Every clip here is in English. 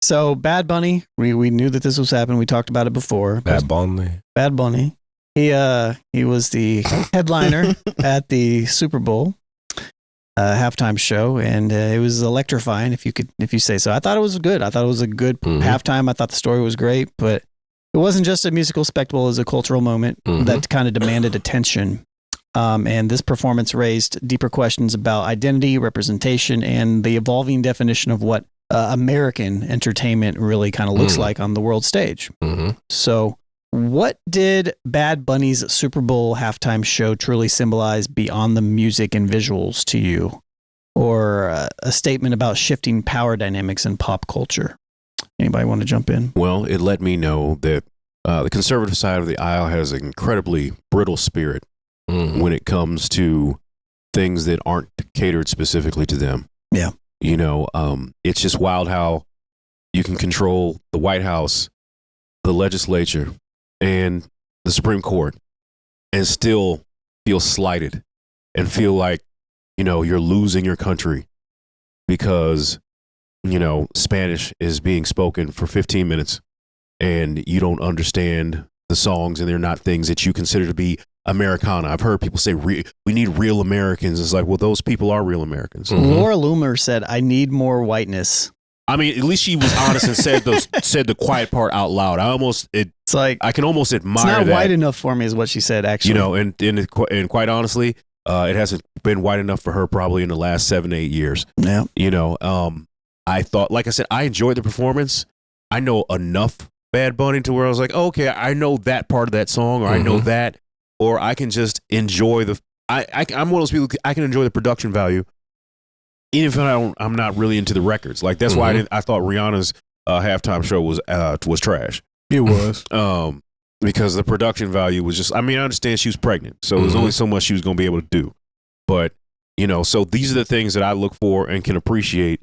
So Bad Bunny, we knew that this was happening. We talked about it before. Bad Bunny. Bad Bunny. He was the headliner at the Super Bowl halftime show, and it was electrifying, if you say so. I thought it was good. I thought it was a good halftime. I thought the story was great, but it wasn't just a musical spectacle. It was a cultural moment that kind of demanded attention. And this performance raised deeper questions about identity, representation, and the evolving definition of what American entertainment really kind of looks like on the world stage. So what did Bad Bunny's Super Bowl halftime show truly symbolize beyond the music and visuals to you? Or a statement about shifting power dynamics in pop culture? Anybody want to jump in? Well, it let me know that the conservative side of the aisle has an incredibly brittle spirit when it comes to things that aren't catered specifically to them. Yeah. You know, it's just wild how you can control the White House, the legislature, and the Supreme Court and still feel slighted and feel like, you know, you're losing your country because, you know, Spanish is being spoken for 15 minutes and you don't understand the songs and they're not things that you consider to be Americana. I've heard people say we need real Americans. It's like, well, those people are real Americans. Laura Loomer said, "I need more whiteness." I mean, at least she was honest and said the quiet part out loud. It's like I can almost admire it's not that. white enough for me, is what she said. Actually, You know, and quite honestly, it hasn't been white enough for her probably in the last 7 to 8 years. Yeah. You know, I thought, like I said, I enjoyed the performance. I know enough Bad Bunny to where I was like, okay, I know that part of that song, or I know that, or I can just enjoy I'm one of those people, I can enjoy the production value, even if I'm not really into the records. Like that's why I thought Rihanna's halftime show was trash. It was. Because the production value was just, I mean, I understand she was pregnant, so there's only so much she was going to be able to do. But, you know, so these are the things that I look for and can appreciate.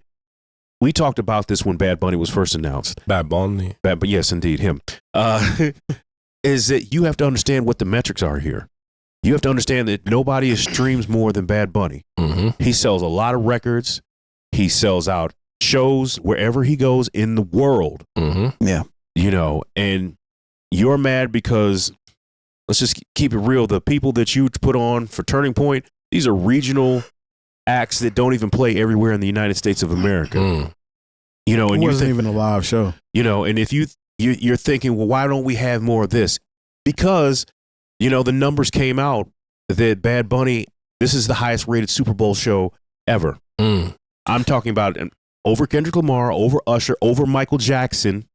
We talked about this when Bad Bunny was first announced. Bad Bunny. But yes, indeed, him. Is that you have to understand what the metrics are here. You have to understand that nobody streams more than Bad Bunny. He sells a lot of records. He sells out shows wherever he goes in the world. Yeah. You know, and you're mad because, let's just keep it real, the people that you put on for Turning Point, these are regional acts that don't even play everywhere in the United States of America. You know, and it wasn't even a live show. You know, and if you're thinking, well, why don't we have more of this? Because, you know, the numbers came out that Bad Bunny, this is the highest rated Super Bowl show ever. I'm talking about over Kendrick Lamar, over Usher, over Michael Jackson.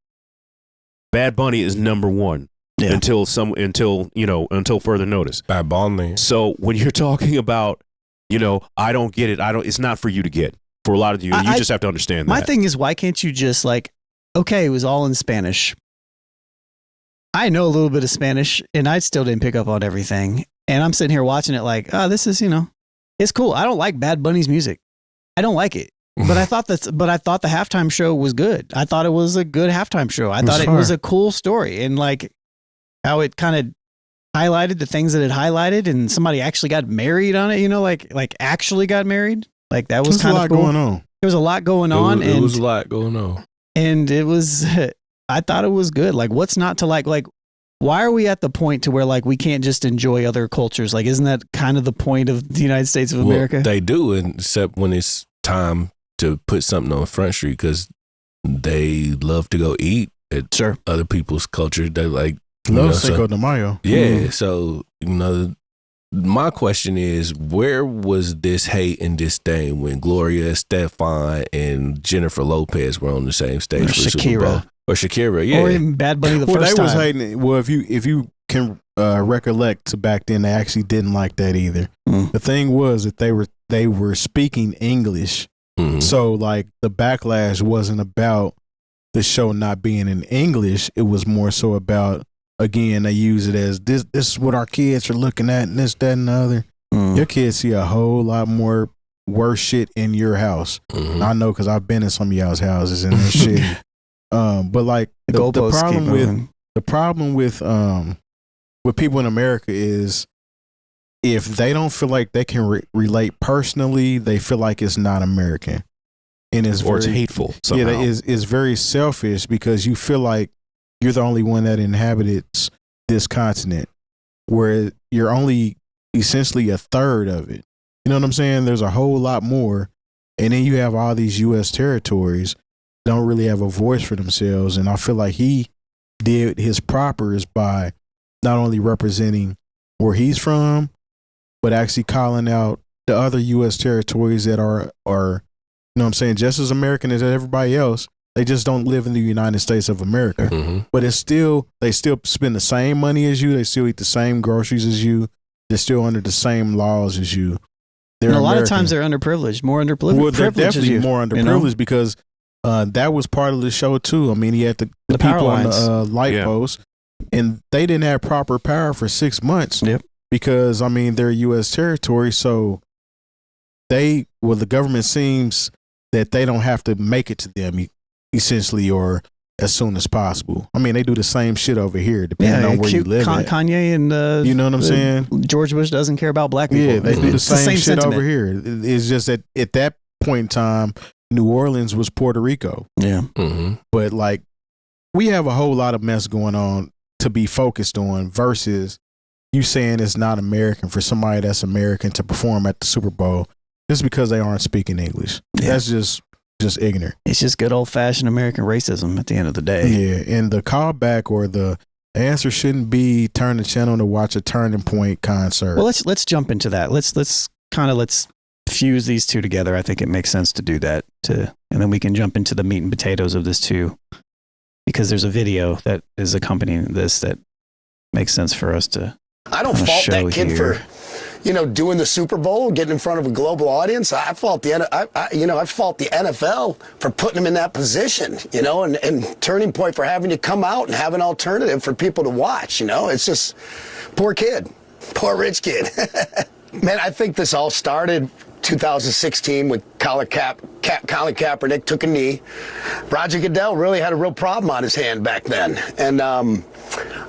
Bad Bunny is number one until further notice. Bad Bunny. So when you're talking about, you know, I don't get it. It's not for you to get. For a lot of you, you just have to understand that. My thing is, why can't you just like, okay, it was all in Spanish. I know a little bit of Spanish, and I still didn't pick up on everything. And I'm sitting here watching it like, oh, this is, you know, it's cool. I don't like Bad Bunny's music. I don't like it. But I thought the halftime show was good. I thought it was a good halftime show. I thought it was a cool story, and like how it kind of highlighted the things that it highlighted, and somebody actually got married on it. You know, like actually got married. Like that was kind of cool. Going on. There was a lot going on. It was a lot going on. And it was, I thought it was good. Like, what's not to like? Like, why are we at the point to where like we can't just enjoy other cultures? Like, isn't that kind of the point of the United States of America? They do, except when it's time to put something on Front Street, because they love to go eat at other people's culture. They like love Cinco de Mayo. Yeah. So, you know, my question is, where was this hate and disdain when Gloria Estefan and Jennifer Lopez were on the same stage? Or Shakira. Or Shakira, yeah. Or even Bad Bunny the first time. Was hating. Well, if you can recollect back then, they actually didn't like that either. The thing was that they were speaking English, so like the backlash wasn't about the show not being in English. It was more so about, again, they use it as this is what our kids are looking at, and this, that, and the other. Your kids see a whole lot more worse shit in your house. I know, because I've been in some of y'all's houses and this shit. But like the problem with people in America is, if they don't feel like they can relate personally, they feel like it's not American. and it's it's hateful somehow. Yeah, is very selfish because you feel like you're the only one that inhabits this continent, where you're only essentially a third of it. You know what I'm saying? There's a whole lot more, and then you have all these U.S. territories don't really have a voice for themselves, and I feel like he did his propers by not only representing where he's from, but actually calling out the other U.S. territories that are, you know what I'm saying, just as American as everybody else. They just don't live in the United States of America. Mm-hmm. But it's still, they still spend the same money as you. They still eat the same groceries as you. They're still under the same laws as you. And a lot of times they're underprivileged, more underprivileged. Well, they're definitely more underprivileged, know? because that was part of the show too. I mean, he had the people on the light post, and they didn't have proper power for 6 months. Yep. Because I mean, they're U.S. territory, so the government seems that they don't have to make it to them essentially, or as soon as possible. I mean, they do the same shit over here, depending on where you live at. Kanye and you know what I'm saying? George Bush doesn't care about black people. Yeah, they do the same shit sentiment over here. It's just that at that point in time, New Orleans was Puerto Rico. Yeah. Mm-hmm. But like, we have a whole lot of mess going on to be focused on versus you saying it's not American for somebody that's American to perform at the Super Bowl just because they aren't speaking English. Yeah. That's just ignorant. It's just good old fashioned American racism at the end of the day. Yeah, and the callback or the answer shouldn't be turn the channel to watch a Turning Point concert. Well, let's jump into that. Let's fuse these two together. I think it makes sense to do that and then we can jump into the meat and potatoes of this too, because there's a video that is accompanying this that makes sense for us to. I don't fault that kid for, doing the Super Bowl, getting in front of a global audience. I fault the NFL for putting him in that position, and Turning Point for having to come out and have an alternative for people to watch. It's just poor kid, poor rich kid. Man, I think this all started 2016 with Colin Kaepernick took a knee. Roger Goodell really had a real problem on his hand back then, and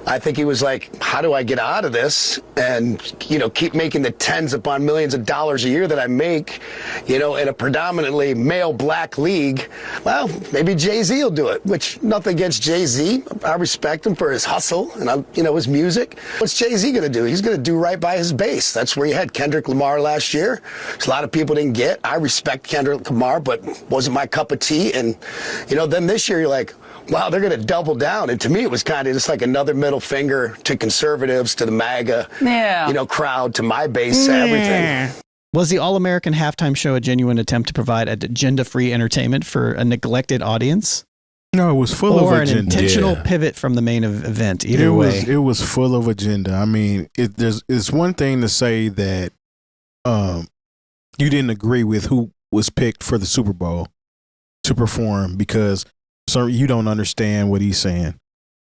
I think he was like, how do I get out of this and, keep making the tens upon millions of dollars a year that I make, in a predominantly male black league? Well, maybe Jay-Z will do it, which nothing against Jay-Z. I respect him for his hustle and, his music. What's Jay-Z going to do? He's going to do right by his base. That's where you had Kendrick Lamar last year. Which a lot of people didn't get. I respect Kendrick Lamar, but wasn't my cup of tea. And, then this year you're like, wow, they're going to double down. And to me, it was kind of just like another middle finger to conservatives, to the MAGA, crowd, to my base, everything. Was the All-American halftime show a genuine attempt to provide agenda-free entertainment for a neglected audience? No, it was full of agenda. Or an intentional pivot from the main event? Either way. It was full of agenda. I mean, it's one thing to say that you didn't agree with who was picked for the Super Bowl to perform because you don't understand what he's saying.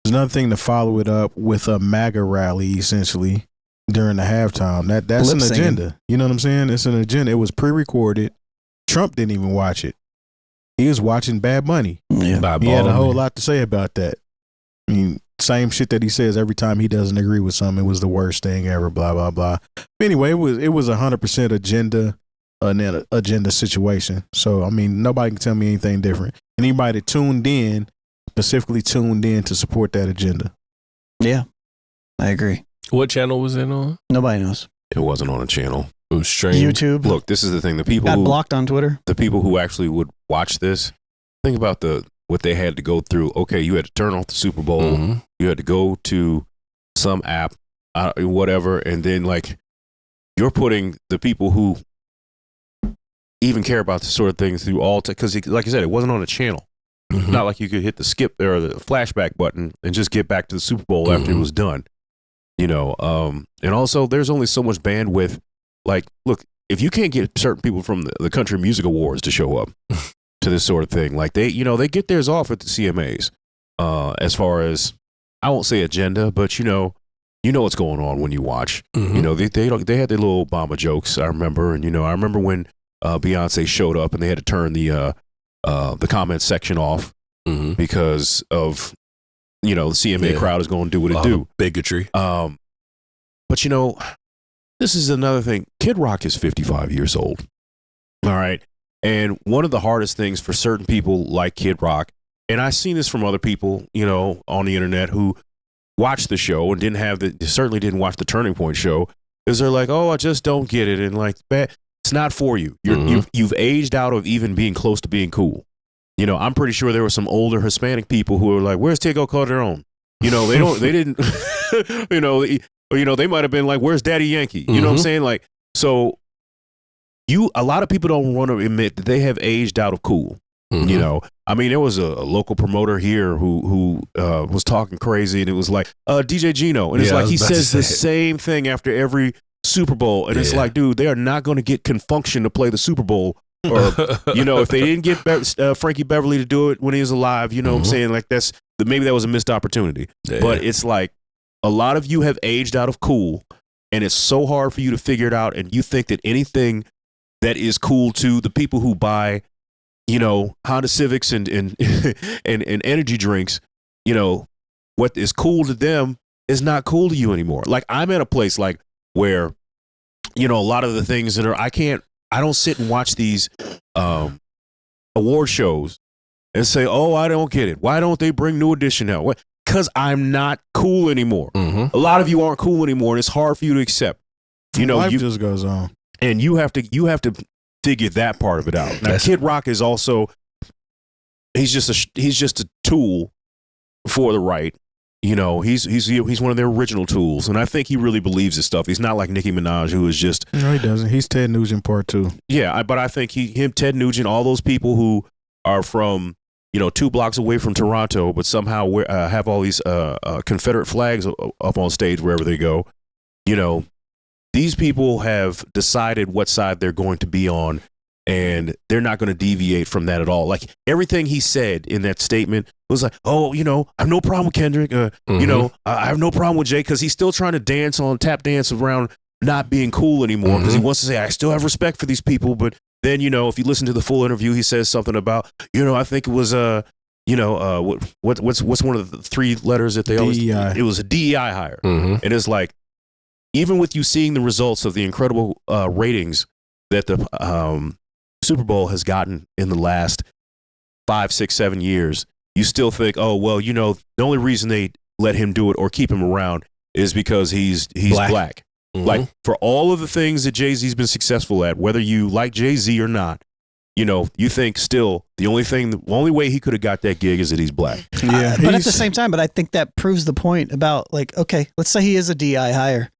There's another thing to follow it up with a MAGA rally, essentially, during the halftime. That's an agenda. You know what I'm saying? It's an agenda. It was pre-recorded. Trump didn't even watch it. He was watching Bad Money. Yeah. He had a whole lot to say about that. I mean, same shit that he says every time he doesn't agree with something. It was the worst thing ever, blah, blah, blah. But anyway, it was 100% agenda situation. So, I mean, nobody can tell me anything different. Anybody that specifically tuned in to support that agenda. Yeah, I agree. What channel was it on? Nobody knows. It wasn't on a channel. It was streamed. YouTube. Look, this is the thing. The people got blocked on Twitter. The people who actually would watch this, think about what they had to go through. Okay, you had to turn off the Super Bowl. Mm-hmm. You had to go to some app, whatever, and then you're putting the people who even care about this sort of things through all because like I said, it wasn't on a channel. Mm-hmm. Not like you could hit the skip or the flashback button and just get back to the Super Bowl after it was done. And also there's only so much bandwidth. Like, look, if you can't get certain people from the Country Music Awards to show up to this sort of thing, like they get theirs off at the CMAs. As far as, I won't say agenda, but you know what's going on when you watch. Mm-hmm. They had their little Obama jokes. I remember, and I remember when Beyonce showed up and they had to turn the comment section off because of the CMA crowd is going to do what it do. Bigotry. But this is another thing. Kid Rock is 55 years old. All right. And one of the hardest things for certain people like Kid Rock, and I've seen this from other people, you know, on the internet who watched the show and certainly didn't watch the Turning Point show, is they're like, oh, I just don't get it. And like, it's not for you. You've aged out of even being close to being cool. You know, I'm pretty sure there were some older Hispanic people who were like, where's Tego Calderon? You know, they didn't, you know, they might have been like, where's Daddy Yankee? You know what I'm saying? Like, so a lot of people don't want to admit that they have aged out of cool. You know, I mean, there was a local promoter here who was talking crazy, and it was like DJ Gino, and it's like he says the same thing after every Super Bowl, and it's like, dude, they are not going to get Confunction to play the Super Bowl, or you know, if they didn't get Frankie Beverly to do it when he was alive, you know what I'm saying? Like maybe that was a missed opportunity, but it's like a lot of you have aged out of cool, and it's so hard for you to figure it out, and you think that anything that is cool to the people who buy, you know, Honda Civics and energy drinks, you know, what is cool to them is not cool to you anymore. Like, I'm at a place like where, you know, a lot of the things that I don't sit and watch these award shows and say, oh, I don't get it. Why don't they bring New Edition out? Because I'm not cool anymore. A lot of you aren't cool anymore, and it's hard for you to accept. You know, life just goes on, and you have to figure that part of it out. Now, Kid Rock is also, he's just a tool for the right. You know, he's one of their original tools, and I think he really believes his stuff. He's not like Nicki Minaj, who is just. No, he doesn't. He's Ted Nugent part 2. Yeah, but I think Ted Nugent, all those people who are from, you know, 2 blocks away from Toronto, but somehow have all these Confederate flags up on stage wherever they go. You know, these people have decided what side they're going to be on, and they're not going to deviate from that at all. Like, everything he said in that statement was like, oh, you know, I have no problem with Kendrick. You know, I have no problem with Jay, because he's still trying to tap dance around not being cool anymore, because he wants to say, I still have respect for these people. But then, you know, if you listen to the full interview, he says something about, you know, I think it was, you know, what's one of the 3 letters that they always, DEI. It was a DEI hire. And it's like, even with you seeing the results of the incredible ratings that the Super Bowl has gotten in the last 5, 6, 7 years, you still think, oh, well, you know, the only reason they let him do it or keep him around is because he's black. Like, for all of the things that Jay-Z's been successful at, whether you like Jay-Z or not, you know, you think still the only way he could have got that gig is that he's black. Yeah, but at the same time, I think that proves the point about, like, okay, let's say he is a DI hire.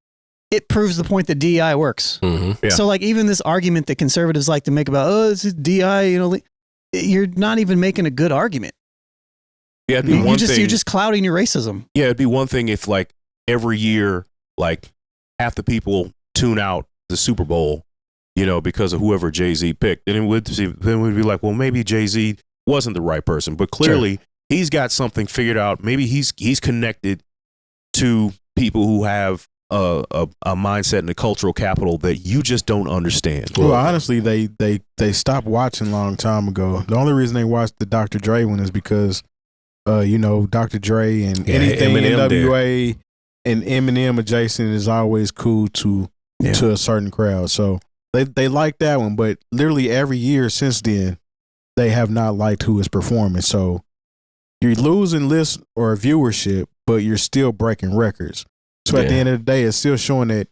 It proves the point that DI works. Yeah. So, like, even this argument that conservatives like to make about, oh, this is DI, you know, you're not even making a good argument. Yeah, it'd be You're just clouding your racism. Yeah, it'd be one thing if, like, every year, like, half the people tune out the Super Bowl, you know, because of whoever Jay-Z picked. And then we'd be like, well, maybe Jay-Z wasn't the right person. But clearly, he's got something figured out. Maybe he's connected to people who have a mindset and a cultural capital that you just don't understand. Well, honestly, they stopped watching a long time ago. The only reason they watched the Dr. Dre one is because, you know, Dr. Dre and anything NWA and Eminem adjacent is always cool to a certain crowd. So they like that one, but literally every year since then, they have not liked who is performing. So you're losing list or viewership, but you're still breaking records. So at the end of the day, it's still showing that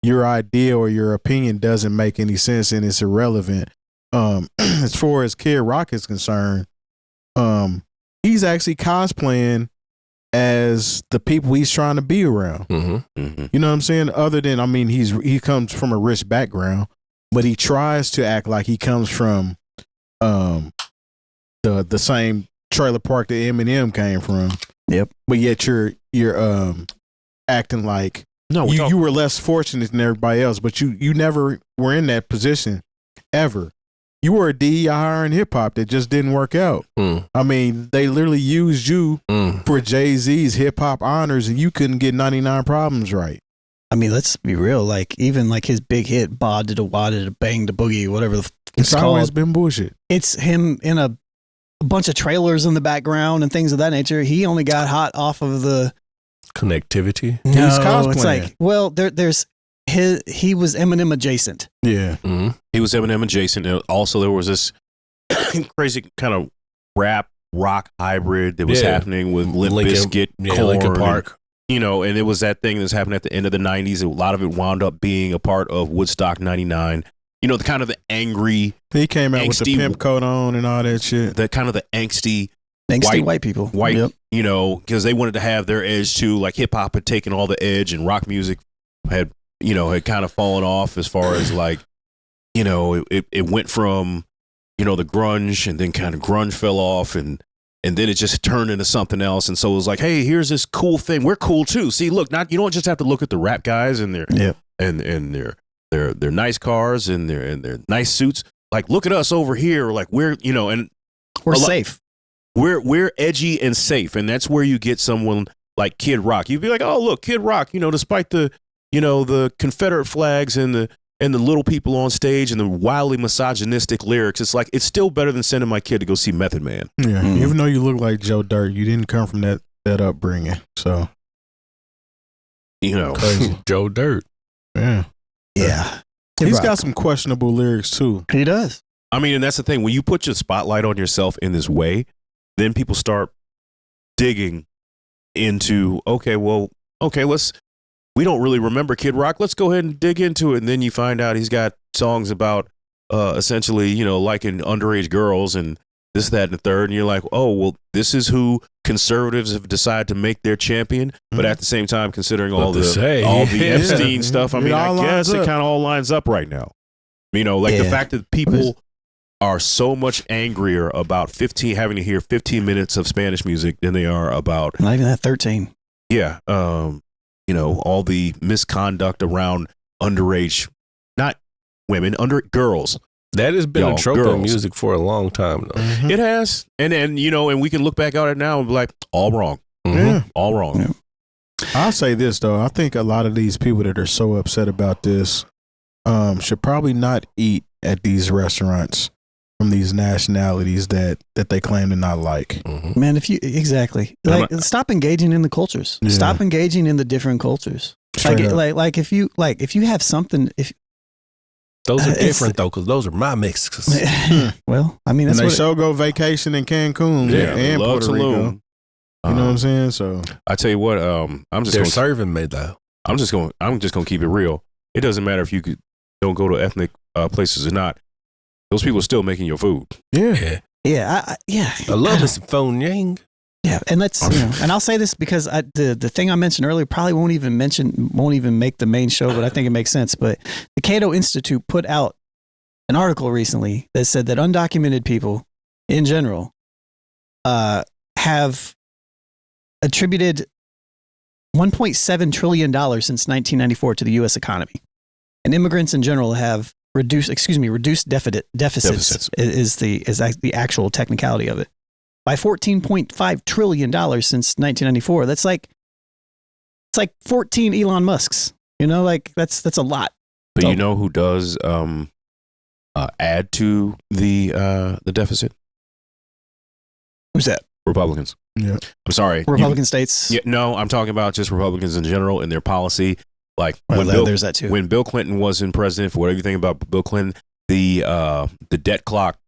your idea or your opinion doesn't make any sense and it's irrelevant. As far as Kid Rock is concerned, he's actually cosplaying as the people he's trying to be around. You know what I'm saying? Other than, I mean, he comes from a rich background, but he tries to act like he comes from the same trailer park that Eminem came from. Yep. But yet you're acting like you were less fortunate than everybody else, but you never were in that position ever. You were a DEI hire in hip hop that just didn't work out. I mean, they literally used you for Jay-Z's hip hop honors, and you couldn't get 99 Problems right. I mean, let's be real. Like, even like his big hit, Bod Did a Wad Did a Bang the Boogie, whatever it's always been bullshit. It's him in a bunch of trailers in the background and things of that nature. He only got hot off of the connectivity. No, it's like, well, there's he was Eminem adjacent. Yeah. He was Eminem adjacent. And also, there was this crazy kind of rap rock hybrid that was happening with Limp Bizkit, Korn, Linkin Park. And it was that thing that's happened at the end of the 90s. A lot of it wound up being a part of Woodstock 99. The kind of the angry. He came out with the pimp coat on and all that shit. The kind of the angsty white people. White, because they wanted to have their edge too. Like hip hop had taken all the edge, and rock music had kind of fallen off as far as like, it went from, the grunge, and then kind of grunge fell off, and then it just turned into something else. And so it was like, hey, here's this cool thing. We're cool too. See, look, you don't just have to look at the rap guys and their their nice cars and their nice suits. Like, look at us over here. Like we're and we're safe. We're edgy and safe, and that's where you get someone like Kid Rock. You'd be like, oh look, Kid Rock. Despite the the Confederate flags and the little people on stage and the wildly misogynistic lyrics, it's like it's still better than sending my kid to go see Method Man. Yeah, even though you look like Joe Dirt, you didn't come from that upbringing. So crazy. Joe Dirt. Yeah. He's got some questionable lyrics too. He does. I mean, and that's the thing. When you put your spotlight on yourself in this way, then people start digging into, we don't really remember Kid Rock. Let's go ahead and dig into it. And then you find out he's got songs about essentially, liking underage girls and this, that, and the third. And you're like, oh, well, this is who conservatives have decided to make their champion. But at the same time, considering all the Epstein stuff, I mean, I guess it kind of all lines up right now. The fact that people are so much angrier about having to hear 15 minutes of Spanish music than they are about not even that 13. Yeah. All the misconduct around underage, not women, girls. That has been a trope in music for a long time, though. Mm-hmm. It has. And and we can look back at it now and be like, all wrong. Yeah. All wrong. Yeah. I'll say this, though. I think a lot of these people that are so upset about this should probably not eat at these restaurants from these nationalities that they claim to not like. Mm-hmm. Man, stop engaging in the cultures. Yeah. Stop engaging in the different cultures. Like if you have something, those are different though, because those are my mixes. Well, I mean, that's and they go vacation in Cancun and Puerto Rico. You know what I'm saying? So I tell you what, they're serving me though. I'm just gonna keep it real. It doesn't matter if you don't go to ethnic places or not. Those people are still making your food. Yeah. I love this phone yang. Yeah, and and I'll say this because the thing I mentioned earlier probably won't even make the main show, but I think it makes sense. But the Cato Institute put out an article recently that said that undocumented people in general have attributed $1.7 trillion since 1994 to the U.S. economy, and immigrants in general have reduced deficits is the actual technicality of it by $14.5 trillion since 1994. It's like 14 Elon Musks. That's a lot. But you know who does add to the deficit? Who's that? Republicans. Yeah. I'm sorry. Republican states. Yeah, no, I'm talking about just Republicans in general and their policy. Like there's that too. When Bill Clinton wasn't president, for whatever you think about Bill Clinton, the debt clock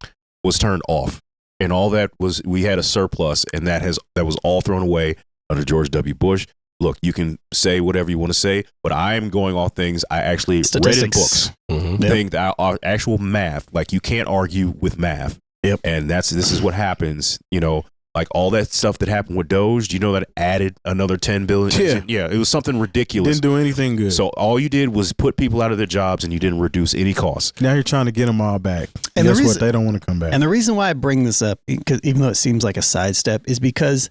was turned off, and all that was, we had a surplus, and that was all thrown away under George W. Bush. Look, you can say whatever you want to say, but I am going off things I actually read in books. Mm-hmm. Things that are actual math. Like, you can't argue with math. Yep. And this is what happens. Like all that stuff that happened with Doge, that added another 10 billion? Yeah, it was something ridiculous. Didn't do anything good. So all you did was put people out of their jobs, and you didn't reduce any costs. Now you're trying to get them all back. And guess what? They don't want to come back. And the reason why I bring this up, because even though it seems like a sidestep, is because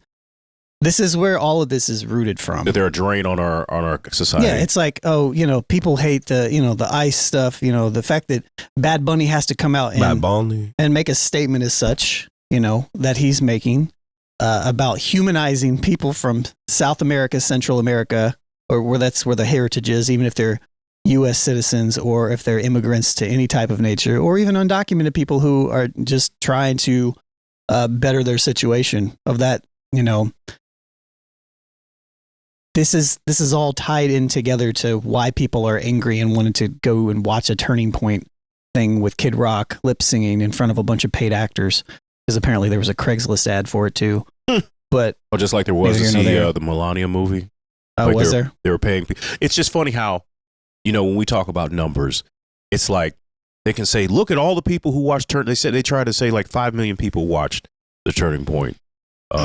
this is where all of this is rooted from. That they're a drain on our society. Yeah, it's like, people hate the ICE stuff. The fact that Bad Bunny has to come out and make a statement as such, that he's making. About humanizing people from South America, Central America, or where the heritage is, even if they're U.S. citizens or if they're immigrants to any type of nature, or even undocumented people who are just trying to better their situation. Of that, this is all tied in together to why people are angry and wanted to go and watch a Turning Point thing with Kid Rock lip singing in front of a bunch of paid actors, because apparently there was a Craigslist ad for it too. But just like there was the Melania movie. Oh, like was there? They were paying. It's just funny how, when we talk about numbers, it's like they can say, look at all the people who watched they tried to say like 5 million people watched the Turning Point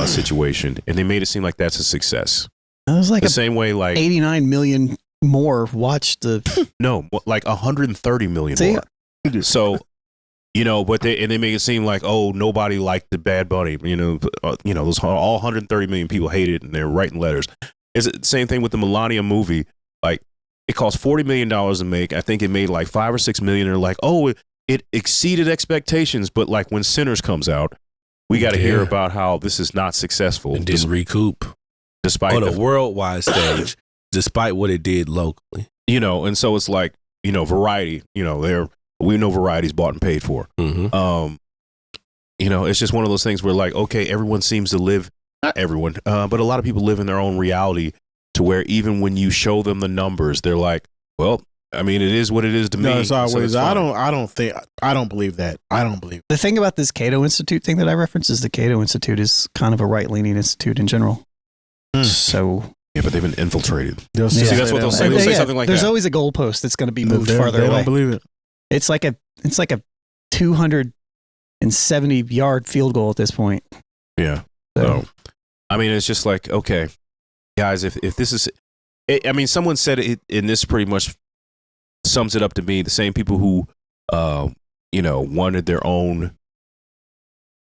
situation, and they made it seem like that's a success. It was like the same way, like 89 million more watched the. No, like 130 million more. So, but they make it seem like, oh, nobody liked the Bad Bunny. Those all 130 million people hated it, and they're writing letters. It's the same thing with the Melania movie. Like, it cost $40 million to make. I think it made like 5 or 6 million. They're like, oh, it exceeded expectations. But like when Sinners comes out, we got to hear about how this is not successful. It didn't recoup. Despite on a worldwide stage, despite what it did locally. And so it's like, Variety, we know Variety's bought and paid for. Mm-hmm. It's just one of those things where like, okay, everyone seems to live, not everyone, but a lot of people live in their own reality to where even when you show them the numbers, they're like, well, I mean, it is what it is to me. No, it's always, so I don't believe that. I don't believe The thing about this Cato Institute thing that I referenced is the Cato Institute is kind of a right-leaning institute in general. So yeah, but they've been infiltrated. See, that's what they'll say. They'll say something like there's that. always a goalpost that's going to be moved farther they away. don't believe it. It's like a 270-yard field goal at this point. Yeah. So, I mean, it's just like, okay, guys, if this is, someone said it, and this pretty much sums it up to me. The same people who, wanted their own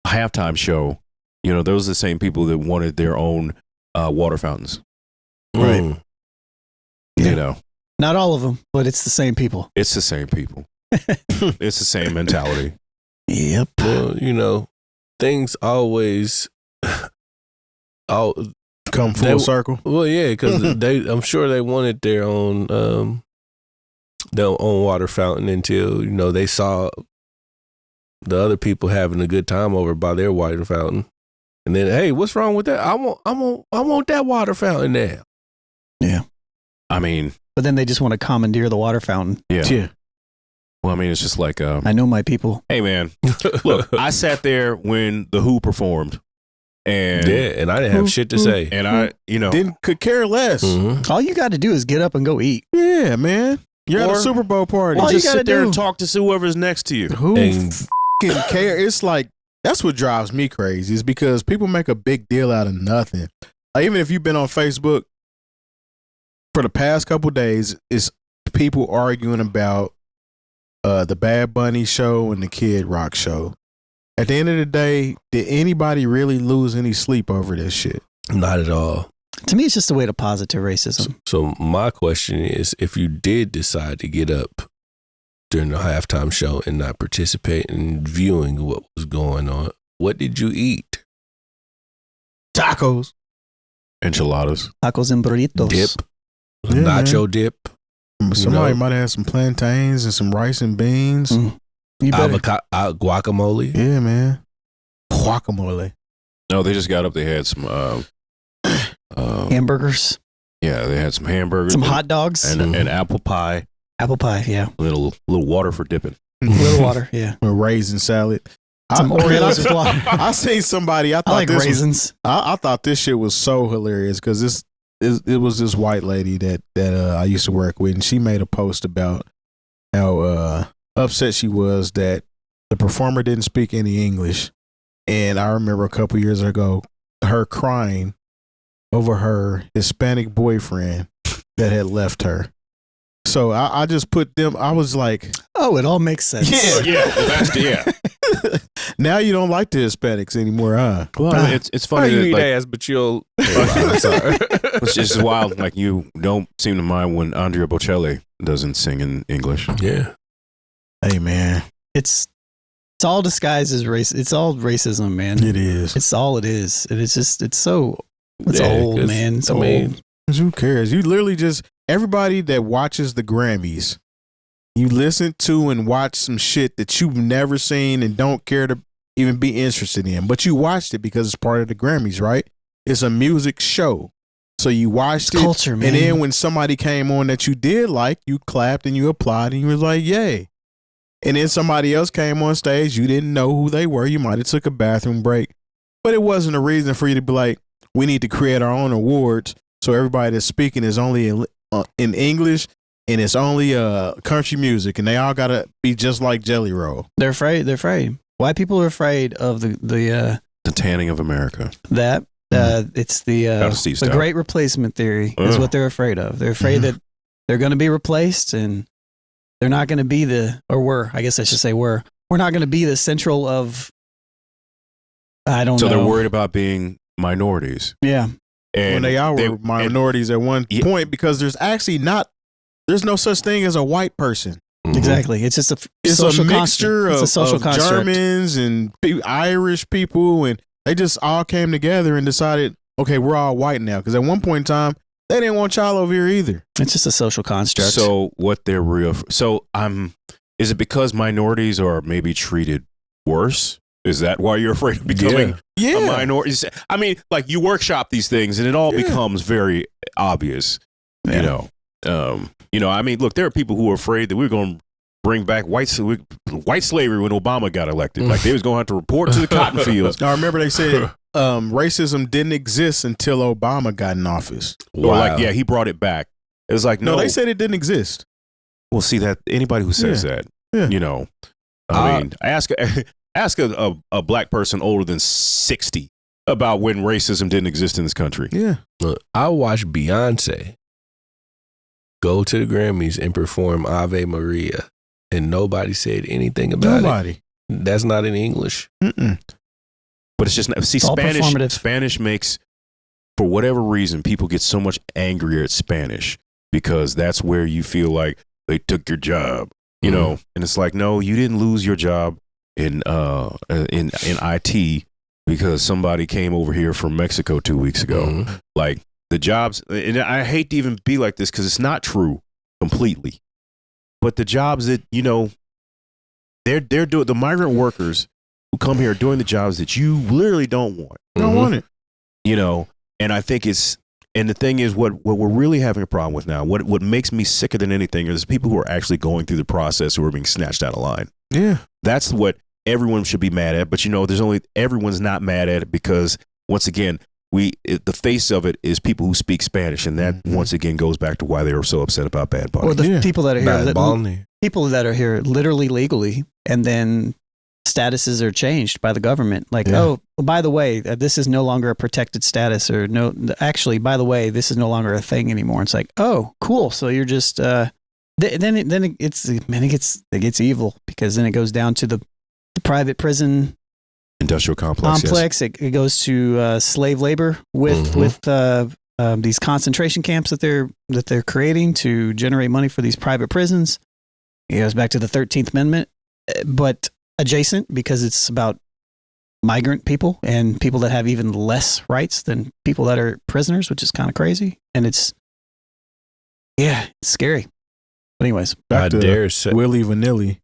halftime show, those are the same people that wanted their own water fountains. Right. Not all of them, but it's the same people. It's the same people. It's the same mentality. Yep. Well, things always come full circle. Well, yeah, because I'm sure they wanted their own water fountain until they saw the other people having a good time over by their water fountain, and then hey, what's wrong with that? I want that water fountain now. Yeah. I mean, but then they just want to commandeer the water fountain. Yeah. Well, I mean, it's just like I know my people. Hey, man, look, I sat there when the Who performed, and I didn't have shit to say, and I could care less. Mm-hmm. All you got to do is get up and go eat. Yeah, man. You're at a Super Bowl party. Or just sit there and talk to whoever's next to you. Who fucking care? It's like, that's what drives me crazy, is because people make a big deal out of nothing. Like, even if you've been on Facebook for the past couple days, it's people arguing about the Bad Bunny show and the Kid Rock show. At the end of the day, did anybody really lose any sleep over this shit? Not at all. To me, it's just a way to positive racism. So my question is, if you did decide to get up during the halftime show and not participate in viewing what was going on, what did you eat? Tacos. Enchiladas. Tacos and burritos. Dip. Yeah, Nacho dip. Somebody might have some plantains and some rice and beans. You better. Guacamole. Yeah, man. Guacamole. No, they just got up. They had some Hamburgers. Yeah, they had some hamburgers. Some hot dogs. And apple pie. Apple pie, yeah. Little water for dipping. A little water, yeah. A raisin salad. Some Oreos with water. I seen somebody. I like raisins. I thought this shit was so hilarious because it was this white lady that I used to work with, and she made a post about how upset she was that the performer didn't speak any English. And I remember a couple years ago her crying over her Hispanic boyfriend that had left her. So I just put them. I was like, "Oh, it all makes sense." Yeah. Now you don't like the Hispanics anymore, huh? Well, I mean, it's funny. You that, eat ass, but you'll. I'm sorry. It's just wild. Like, you don't seem to mind when Andrea Bocelli doesn't sing in English. Yeah. Hey, man, it's all disguised as race. It's all racism, man. It is. It's all it is. And it's old, man. It's old. Who cares? You literally just, everybody that watches the Grammys, you listen to and watch some shit that you've never seen and don't care to even be interested in, but you watched it because it's part of the Grammys, right? It's a music show. So you watched it, culture, man. and then when somebody came on that you did like, you clapped and you applauded and you was like, yay. And then somebody else came on stage, you didn't know who they were, you might have took a bathroom break, but it wasn't a reason for you to be like, we need to create our own awards so everybody that's speaking is only in English and it's only country music and they all gotta be just like Jelly Roll. They're afraid. White people are afraid of the tanning of America. That it's the great replacement theory is what they're afraid of. They're afraid that they're going to be replaced and they're not going to be we're not going to be the central of, I don't know. So they're worried about being minorities. Yeah. And when they were minorities at one point, because there's no such thing as a white person. Exactly. It's just it's social a mixture of construct. Germans and Irish people, and they just all came together and decided, okay, we're all white now. Because at one point in time, they didn't want y'all over here either. It's just a social construct. So what they're is it because minorities are maybe treated worse? Is that why you're afraid of becoming a minority? I mean, like you workshop these things and it all becomes very obvious, you know. I mean, look, there are people who are afraid that we're going to bring back white slavery when Obama got elected. Like they was going to have to report to the cotton fields. I remember they said racism didn't exist until Obama got in office. Wow. Or like, he brought it back. It was like, no, they said it didn't exist. Well, see that anybody who says that, I mean, ask a black person older than 60 about when racism didn't exist in this country. Yeah. Look, I watched Beyonce go to the Grammys and perform Ave Maria, and nobody said anything about it. That's not in English. Mm-mm. But it's just Spanish makes, for whatever reason, people get so much angrier at Spanish because that's where you feel like they took your job, you know. And it's like, no, you didn't lose your job in IT because somebody came over here from Mexico 2 weeks ago. Like the jobs, and I hate to even be like this because it's not true completely, but the jobs that they're doing, the migrant workers who come here are doing the jobs that you literally don't want. Don't want it, And I think and the thing is, what we're really having a problem with now, what makes me sicker than anything is people who are actually going through the process who are being snatched out of line. Yeah, that's what everyone should be mad at. But everyone's not mad at it because once again, the face of it is people who speak Spanish, and that once again goes back to why they were so upset about Bad Bunny. Or the people that are here, people that are here literally legally, and then statuses are changed by the government. Like, oh, by the way, this is no longer a protected status, or no, actually, by the way, this is no longer a thing anymore. It's like, oh, cool. So you're just then it gets evil because then it goes down to the private prison. Industrial complex. It goes to slave labor with these concentration camps that they're creating to generate money for these private prisons. It goes back to the 13th Amendment, but adjacent because it's about migrant people and people that have even less rights than people that are prisoners, which is kind of crazy. And it's scary. But anyways, back to Willie Vanilli.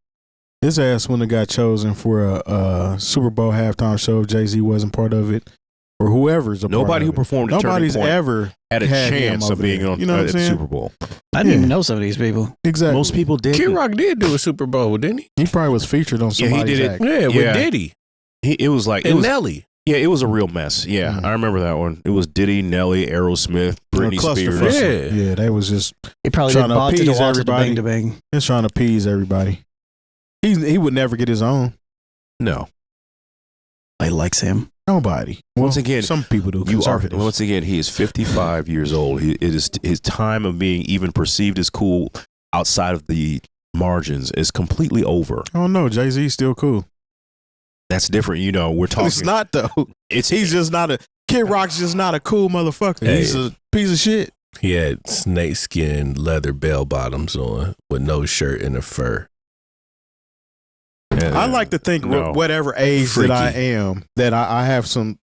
His ass wouldn't have got chosen for a Super Bowl halftime show if Jay-Z wasn't part of it, or whoever's a part of it. Nobody who performed at Nobody's Turning Point ever had a chance of being on at the Super Bowl. I didn't even know some of these people. Exactly. Most people did. Kid Rock did do a Super Bowl, didn't he? He probably was featured on somebody's act. Yeah, with Diddy. It was Nelly. Yeah, it was a real mess. Yeah, I remember that one. It was Diddy, Nelly, Aerosmith, Britney Spears. Yeah, they was just he probably trying to appease everybody. Just trying to appease everybody. He would never get his own. No. He likes him. Nobody. Once again, some people do. Once again, he is 55 years old. It is his time of being even perceived as cool outside of the margins is completely over. Oh no, Jay-Z's still cool. That's different. We're talking. It's not though. He's just not Kid Rock's just not a cool motherfucker. Hey, he's a piece of shit. He had snakeskin leather bell bottoms on with no shirt and a fur. I like to think whatever age that I am, that I have some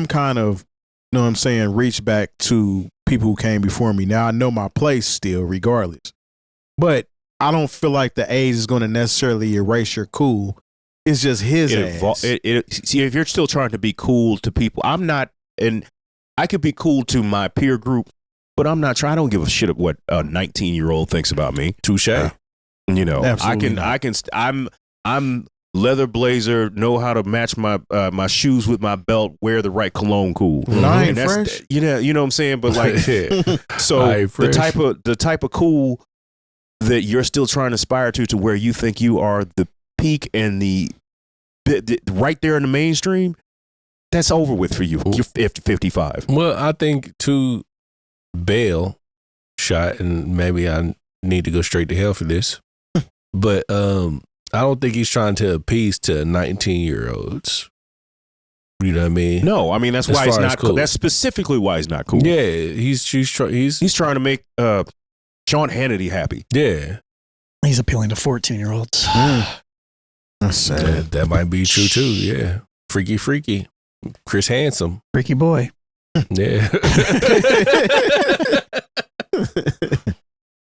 kind of, reach back to people who came before me. Now I know my place still, regardless. But I don't feel like the age is going to necessarily erase your cool. It's just his ass. See, if you're still trying to be cool to people, I'm not, and I could be cool to my peer group, but I'm not trying. I don't give a shit of what a 19-year-old thinks about me. Touche. You know, Absolutely I'm leather blazer, know how to match my my shoes with my belt, wear the right cologne, cool. I ain't And that's, fresh. you know what I'm saying. But like, so I ain't fresh. the type of cool that you're still trying to aspire to where you think you are the peak and the right there in the mainstream, that's over with for you. You're 55. Well, I think to bail shot, and maybe I need to go straight to hell for this, but I don't think he's trying to appease to 19-year-olds. You know what I mean? No, I mean that's As why he's far as not cool. cool. That's specifically why he's not cool. Yeah, he's trying to make Sean Hannity happy. yeah. He's appealing to 14-year-olds. That's sad. That might be true too. Yeah, freaky. Chris Handsome. Freaky boy. Yeah.